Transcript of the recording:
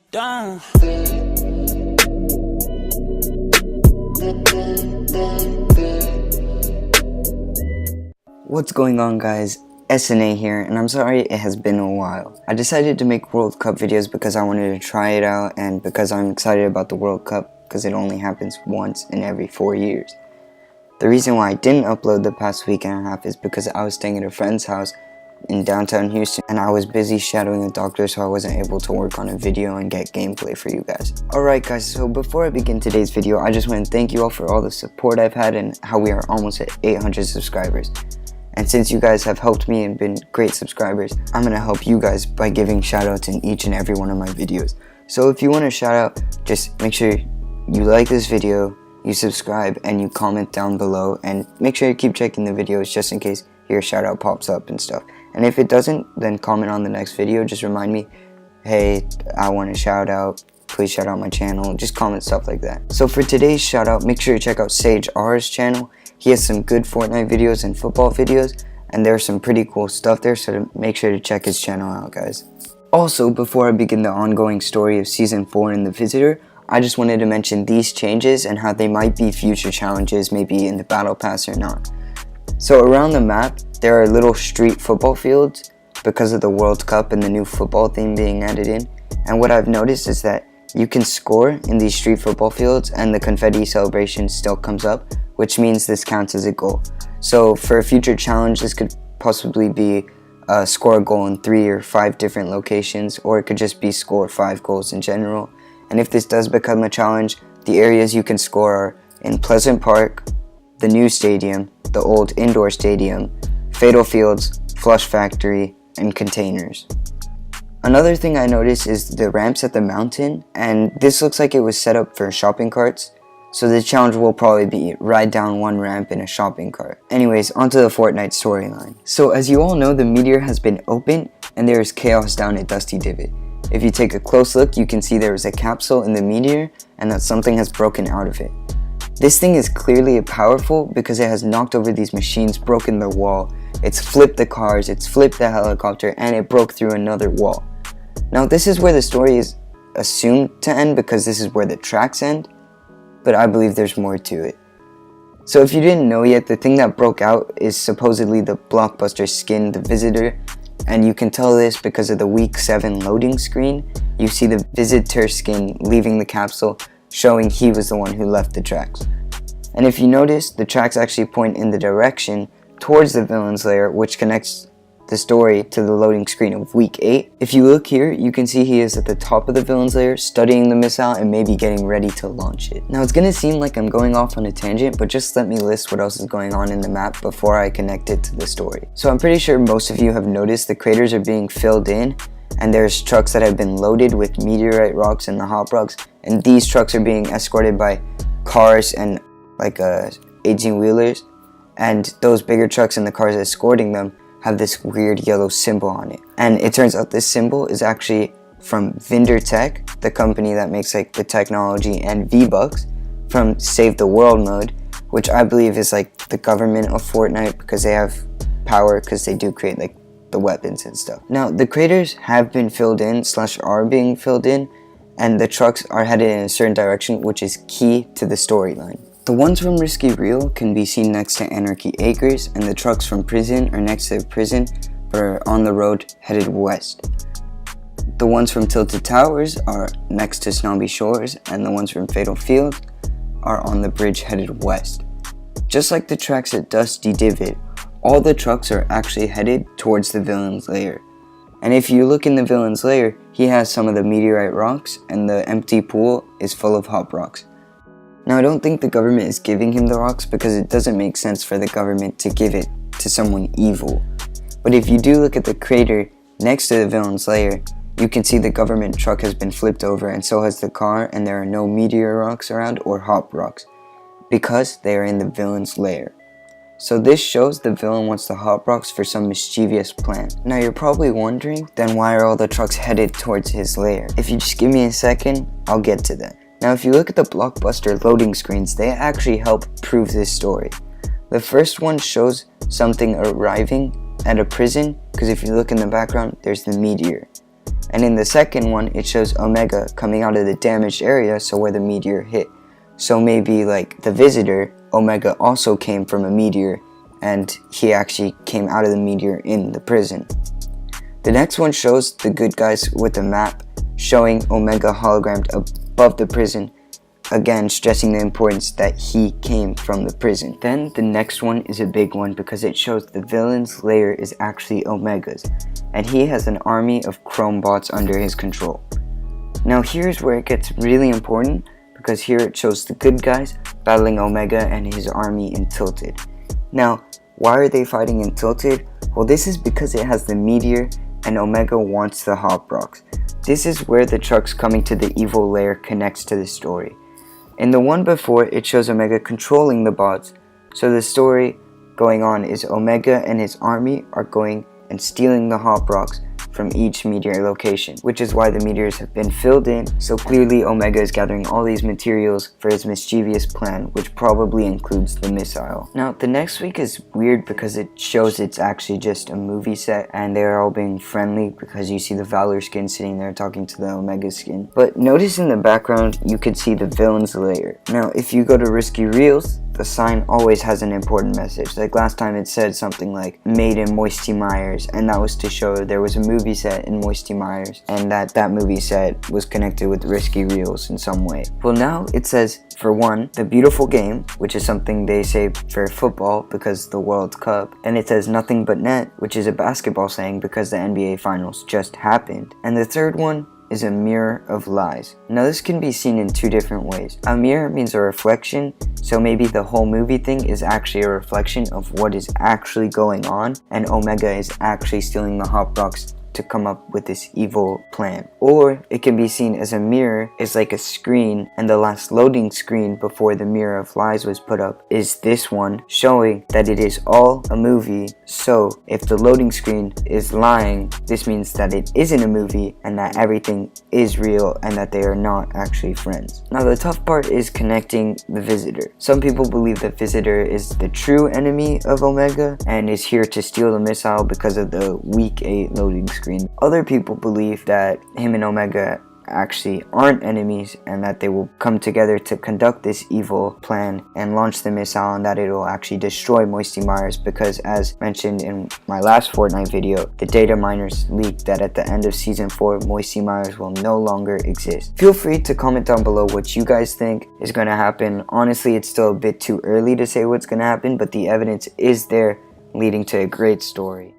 Damn. What's going on, guys? SNA here, and I'm sorry it has been a while. I decided to make World Cup videos because I wanted to try it out and because I'm excited about the World Cup because it only happens once in every 4 years. The reason why I didn't upload the past week and a half is because I was staying at a friend's house in downtown Houston and I was busy shadowing a doctor, so I wasn't able to work on a video and get gameplay for you guys. Alright guys, so before I begin today's video, I just want to thank you all for all the support I've had and how we are almost at 800 subscribers. And since you guys have helped me and been great subscribers, I'm going to help you guys by giving shoutouts in each and every one of my videos. So if you want a shout out, just make sure you like this video, you subscribe, and you comment down below, and make sure you keep checking the videos just in case your shout out pops up and stuff. And if it doesn't, then comment on the next video. Just remind me, hey, I want a shout out, please shout out my channel. Just comment stuff like that. So for today's shout out, make sure you check out Sage R's channel. He has some good Fortnite videos and football videos, and there's some pretty cool stuff there, so make sure to check his channel out, guys. Also, before I begin the ongoing story of Season 4 in The Visitor, I just wanted to mention these changes and how they might be future challenges, maybe in the Battle Pass or not. So around the map, there are little street football fields because of the World Cup and the new football theme being added in, and what I've noticed is that you can score in these street football fields and the confetti celebration still comes up, which means this counts as a goal. So for a future challenge, this could possibly be score a goal in 3 or 5 different locations, or it could just be score 5 goals in general. And if this does become a challenge, the areas you can score are in Pleasant Park, the new stadium, the old indoor stadium, Fatal Fields, Flush Factory, and Containers. Another thing I noticed is the ramps at the mountain, and this looks like it was set up for shopping carts. So the challenge will probably be ride down one ramp in a shopping cart. Anyways, onto the Fortnite storyline. So as you all know, the meteor has been opened and there is chaos down at Dusty Divot. If you take a close look, you can see there is a capsule in the meteor and that something has broken out of it. This thing is clearly powerful because it has knocked over these machines, broken the wall, it's flipped the cars, it's flipped the helicopter, and it broke through another wall. Now this is where the story is assumed to end because this is where the tracks end, but I believe there's more to it. So if you didn't know yet, the thing that broke out is supposedly the blockbuster skin, The Visitor, and you can tell this because of the week 7 loading screen. You see the Visitor skin leaving the capsule, showing he was the one who left the tracks. And if you notice, the tracks actually point in the direction towards the villain's lair, which connects the story to the loading screen of week 8. If you look here, you can see he is at the top of the villain's lair, studying the missile and maybe getting ready to launch it. Now it's gonna seem like I'm going off on a tangent, but just let me list what else is going on in the map before I connect it to the story. So I'm pretty sure most of you have noticed the craters are being filled in, and there's trucks that have been loaded with meteorite rocks and the hop rocks, and these trucks are being escorted by cars and like 18-wheelers, and those bigger trucks and the cars escorting them have this weird yellow symbol on it. And it turns out this symbol is actually from Vendor Tech, the company that makes like the technology, and V-Bucks from Save the World mode, which I believe is like the government of Fortnite because they have power because they do create like the weapons and stuff. Now the craters have been filled in / are being filled in, and the trucks are headed in a certain direction, which is key to the storyline. The ones from Risky Real can be seen next to Anarchy Acres, and the trucks from Prison are next to the prison but are on the road headed west. The ones from Tilted Towers are next to Snobby Shores, and the ones from Fatal Field are on the bridge headed west. Just like the tracks at Dusty Divot, all the trucks are actually headed towards the villain's lair. And if you look in the villain's lair, he has some of the meteorite rocks, and the empty pool is full of hop rocks. Now I don't think the government is giving him the rocks because it doesn't make sense for the government to give it to someone evil. But if you do look at the crater next to the villain's lair, you can see the government truck has been flipped over, and so has the car, and there are no meteor rocks around or hop rocks because they are in the villain's lair. So this shows the villain wants the hop rocks for some mischievous plan. Now you're probably wondering, then why are all the trucks headed towards his lair? If you just give me a second, I'll get to that. Now if you look at the blockbuster loading screens, they actually help prove this story. The first one shows something arriving at a prison, because if you look in the background, there's the meteor. And in the second one, it shows Omega coming out of the damaged area, so where the meteor hit. So maybe like the visitor, Omega also came from a meteor, and he actually came out of the meteor in the prison. The next one shows the good guys with a map showing Omega hologrammed above the prison, again stressing the importance that he came from the prison. Then the next one is a big one because it shows the villain's lair is actually Omega's, and he has an army of chrome bots under his control. Now here's where it gets really important, because here it shows the good guys battling Omega and his army in Tilted. Now, why are they fighting in Tilted? Well, this is because it has the meteor and Omega wants the Hop Rocks. This is where the trucks coming to the evil lair connects to the story. In the one before, it shows Omega controlling the bots, so the story going on is Omega and his army are going and stealing the Hop Rocks from each meteor location, which is why the meteors have been filled in, so clearly Omega is gathering all these materials for his mischievous plan, which probably includes the missile. Now, the next week is weird because it shows it's actually just a movie set, and they're all being friendly because you see the Valor skin sitting there talking to the Omega skin. But notice in the background, you could see the villain's lair. Now, if you go to Risky Reels, the sign always has an important message. Like last time it said something like made in Moisty Myers, and that was to show there was a movie set in Moisty Myers and that movie set was connected with Risky Reels in some way. Well, now it says, for one, the beautiful game, which is something they say for football because the World Cup, and it says nothing but net, which is a basketball saying because the NBA Finals just happened. And the third one is a mirror of lies. Now this can be seen in two different ways. A mirror means a reflection, so maybe the whole movie thing is actually a reflection of what is actually going on, and Omega is actually stealing the Hop Rocks to come up with this evil plan. Or it can be seen as a mirror is like a screen, and the last loading screen before the mirror of lies was put up is this one, showing that it is all a movie. So if the loading screen is lying, this means that it isn't a movie and that everything is real and that they are not actually friends. Now the tough part is connecting the visitor. Some people believe that visitor is the true enemy of Omega and is here to steal the missile because of the week 8 loading screen. Other people believe that him and Omega actually aren't enemies and that they will come together to conduct this evil plan and launch the missile, and that it will actually destroy Moisty Myers because, as mentioned in my last Fortnite video, the data miners leaked that at the end of season 4 Moisty Myers will no longer exist. Feel free to comment down below what you guys think is going to happen. Honestly, it's still a bit too early to say what's going to happen, but the evidence is there leading to a great story.